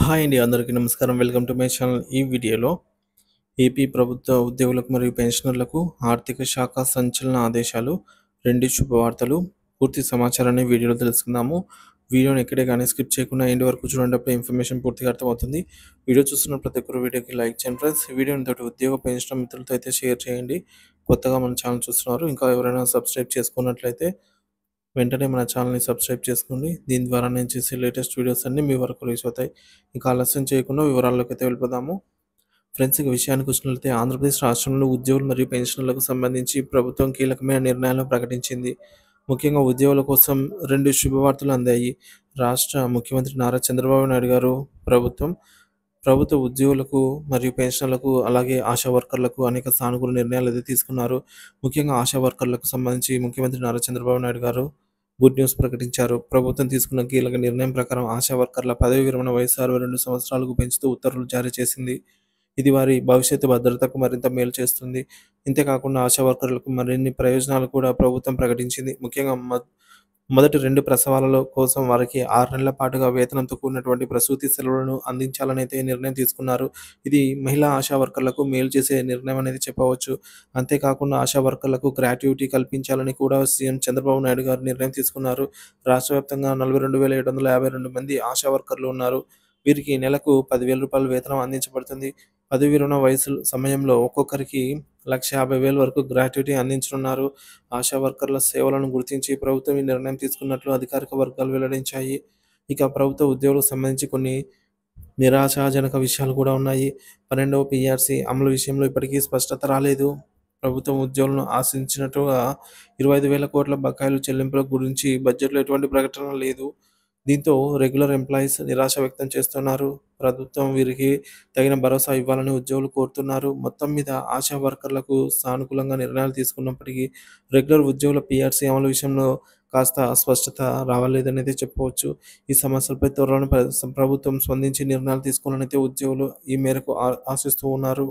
Hi అండి, అందరికీ నమస్కారం. Welcome to my channel. ఈ వీడియోలో ఏపీ ప్రభుత్వ ఉద్యోగులకు మరియు పెన్షనర్లకు ఆర్థిక శాఖ సంచలన ఆదేశాలు, 2 శుభవార్తలు, పూర్తి సమాచారాన్ని వీడియోలో తెలుసుకుందాము. వీడియోని ఎక్కడే కానీ స్కిప్ చేయకుండా ఎండ్ వరకు చూడండి, అప్పుడు ఇన్ఫర్మేషన్ పూర్తిగా అర్థమవుతుంది. వీడియో చూస్తున్న ప్రతి ఒక్కరు వీడియోకి లైక్ చేయండి ఫ్రెండ్స్. ఈ వీడియోని తోటి ఉద్యోగ పెన్షన్ మిత్రులతో అయితే షేర్ చేయండి. కొత్తగా మన ఛానల్ చూస్తున్నారు, ఇంకా ఎవరైనా సబ్స్క్రైబ్ చేసుకున్నట్లయితే వెంటనే మన ఛానల్ని సబ్స్క్రైబ్ చేసుకోండి. దీని ద్వారా నేను చేసే లేటెస్ట్ వీడియోస్ అన్నీ మీ వరకు రీచ్ అవుతాయి. ఇంకా ఆలస్యం చేయకుండా వివరాల్లోకి అయితే వెళ్ళిపోదాము. ఫ్రెండ్స్, ఇక విషయానికి వచ్చినట్లయితే ఆంధ్రప్రదేశ్ రాష్ట్రంలో ఉద్యోగులు మరియు పెన్షన్లకు సంబంధించి ప్రభుత్వం కీలకమైన నిర్ణయాలను ప్రకటించింది. ముఖ్యంగా ఉద్యోగుల కోసం 2 శుభవార్తలు అందాయి. రాష్ట్ర ముఖ్యమంత్రి నారా చంద్రబాబు నాయుడు గారు ప్రభుత్వ ఉద్యోగులకు మరియు పెన్షన్లకు, అలాగే ఆశా వర్కర్లకు అనేక సానుకూల నిర్ణయాలు అయితే తీసుకున్నారు. ముఖ్యంగా ఆశా వర్కర్లకు సంబంధించి ముఖ్యమంత్రి నారా చంద్రబాబు నాయుడు గారు గుడ్ న్యూస్ ప్రకటించారు. ప్రభుత్వం తీసుకున్న కీలక నిర్ణయం ప్రకారం ఆశా వర్కర్ల పదవీ విరమణ వయసు 62 సంవత్సరాలకు పెంచుతూ ఉత్తర్వులు జారీ చేసింది. ఇది వారి భవిష్యత్తు భద్రతకు మరింత మేలు చేస్తుంది. ఇంతేకాకుండా ఆశా వర్కర్లకు మరిన్ని ప్రయోజనాలు కూడా ప్రభుత్వం ప్రకటించింది. ముఖ్యంగా మొదటి 2 ప్రసవాలలో కోసం వారికి 6 నెలల పాటుగా వేతనంతో కూడినటువంటి ప్రసూతి సెలవులను అందించాలని అయితే నిర్ణయం తీసుకున్నారు. ఇది మహిళా ఆశా వర్కర్లకు మేలు చేసే నిర్ణయం అనేది చెప్పవచ్చు. అంతేకాకుండా ఆశా వర్కర్లకు గ్రాట్యుటీ కల్పించాలని కూడా సీఎం చంద్రబాబు నాయుడు గారు నిర్ణయం తీసుకున్నారు. రాష్ట్ర వ్యాప్తంగా 42,752 మంది ఆశా వర్కర్లు ఉన్నారు. వీరికి నెలకు 10,000 రూపాయల వేతనం అందించబడుతుంది. పదవీ విరమణ వయసు సమయంలో ఒక్కొక్కరికి 1,50,000 వరకు గ్రాట్యుటీ అందించనున్నారు. ఆశా వర్కర్ల సేవలను గుర్తించి ప్రభుత్వం ఈ నిర్ణయం తీసుకున్నట్లు అధికారిక వర్గాలు వెల్లడించాయి. ఇక ప్రభుత్వ ఉద్యోగులకు సంబంధించి కొన్ని నిరాశాజనక విషయాలు కూడా ఉన్నాయి. 12వ పీఆర్సీ అమలు విషయంలో ఇప్పటికీ స్పష్టత రాలేదు. ప్రభుత్వం ఉద్యోగులను ఆశించినట్టుగా 25,000 కోట్ల బకాయిలు చెల్లింపుల గురించి బడ్జెట్లో ఎటువంటి ప్రకటన లేదు. దీంతో రెగ్యులర్ ఎంప్లాయీస్ నిరాశ వ్యక్తం చేస్తున్నారు. ప్రభుత్వం వీరికి తగిన భరోసా ఇవ్వాలని ఉద్యోగులు కోరుతున్నారు. మొత్తం మీద ఆశా వర్కర్లకు సానుకూలంగా నిర్ణయాలు తీసుకున్నప్పటికీ రెగ్యులర్ ఉద్యోగుల పీఆర్సీ అమలు విషయంలో కాస్త అస్పష్టత రావాలేదనైతే చెప్పవచ్చు. ఈ సమస్యలపై త్వరలోనే ప్రభుత్వం స్పందించి నిర్ణయాలు తీసుకోవాలని అయితే ఉద్యోగులు ఈ మేరకు ఆశిస్తూ ఉన్నారు.